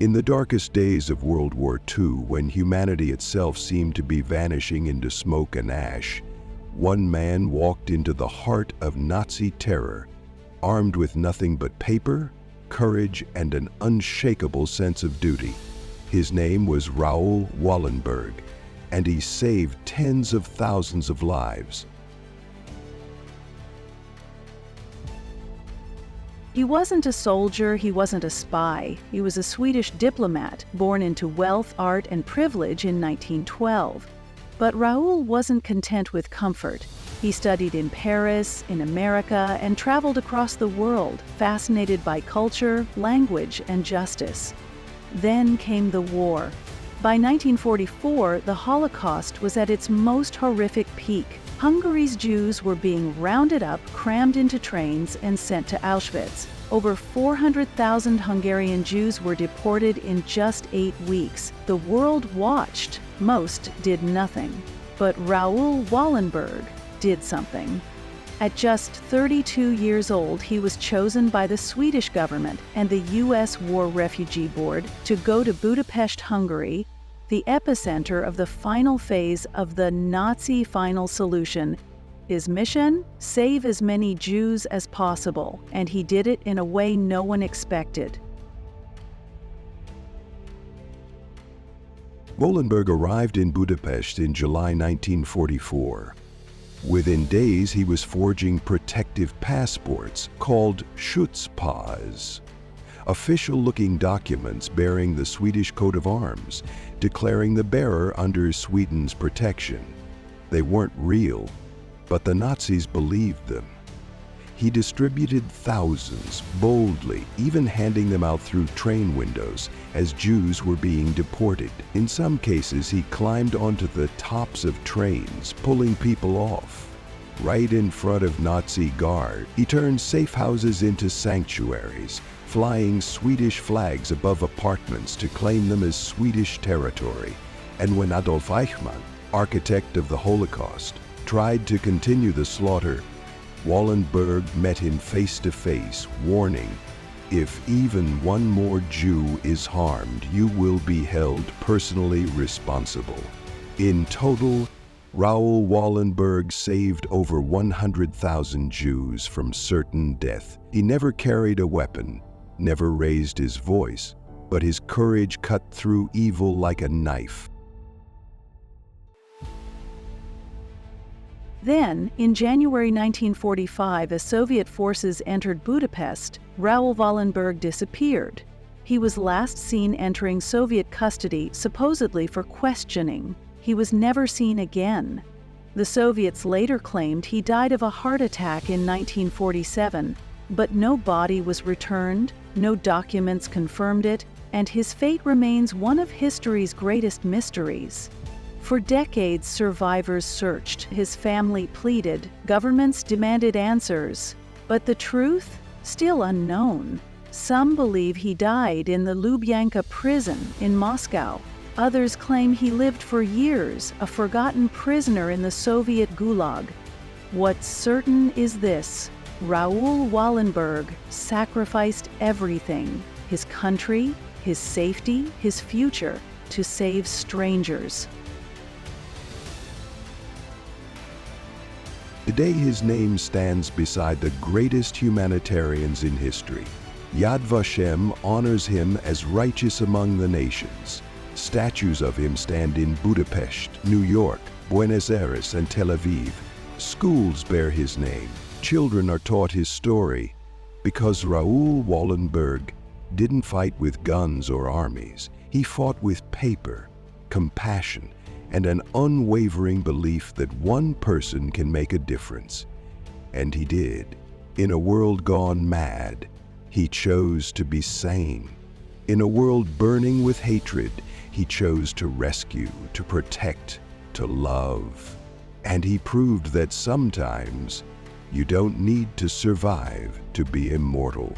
In the darkest days of World War II, when humanity itself seemed to be vanishing into smoke and ash, one man walked into the heart of Nazi terror, armed with nothing but paper, courage, and an unshakable sense of duty. His name was Raoul Wallenberg, and he saved tens of thousands of lives. He wasn't a soldier, he wasn't a spy. He was a Swedish diplomat, born into wealth, art, and privilege in 1912. But Raoul wasn't content with comfort. He studied in Paris, in America, and traveled across the world, fascinated by culture, language, and justice. Then came the war. By 1944, the Holocaust was at its most horrific peak. Hungary's Jews were being rounded up, crammed into trains, and sent to Auschwitz. Over 400,000 Hungarian Jews were deported in just 8 weeks. The world watched. Most did nothing. But Raoul Wallenberg did something. At just 32 years old, he was chosen by the Swedish government and the U.S. War Refugee Board to go to Budapest, Hungary, the epicenter of the final phase of the Nazi final solution. His mission? Save as many Jews as possible, and he did it in a way no one expected. Wallenberg arrived in Budapest in July 1944. Within days, he was forging protective passports called Schutzpass, official-looking documents bearing the Swedish coat of arms, declaring the bearer under Sweden's protection. They weren't real, but the Nazis believed them. He distributed thousands, boldly, even handing them out through train windows as Jews were being deported. In some cases, he climbed onto the tops of trains, pulling people off. Right in front of Nazi guard, he turned safe houses into sanctuaries, flying Swedish flags above apartments to claim them as Swedish territory. And when Adolf Eichmann, architect of the Holocaust, tried to continue the slaughter, Wallenberg met him face to face, warning, "If even one more Jew is harmed, you will be held personally responsible." In total, Raoul Wallenberg saved over 100,000 Jews from certain death. He never carried a weapon, never raised his voice, but his courage cut through evil like a knife. Then, in January 1945, as Soviet forces entered Budapest, Raoul Wallenberg disappeared. He was last seen entering Soviet custody, supposedly for questioning. He was never seen again. The Soviets later claimed he died of a heart attack in 1947, but no body was returned, no documents confirmed it, and his fate remains one of history's greatest mysteries. For decades, survivors searched, his family pleaded, governments demanded answers, but the truth? Still unknown. Some believe he died in the Lubyanka prison in Moscow. Others claim he lived for years, a forgotten prisoner in the Soviet Gulag. What's certain is this: Raoul Wallenberg sacrificed everything, his country, his safety, his future, to save strangers. Today, his name stands beside the greatest humanitarians in history. Yad Vashem honors him as righteous among the nations. Statues of him stand in Budapest, New York, Buenos Aires, and Tel Aviv. Schools bear his name. Children are taught his story because Raoul Wallenberg didn't fight with guns or armies. He fought with paper, compassion, and an unwavering belief that one person can make a difference. And he did. In a world gone mad, he chose to be sane. In a world burning with hatred, he chose to rescue, to protect, to love. And he proved that sometimes you don't need to survive to be immortal.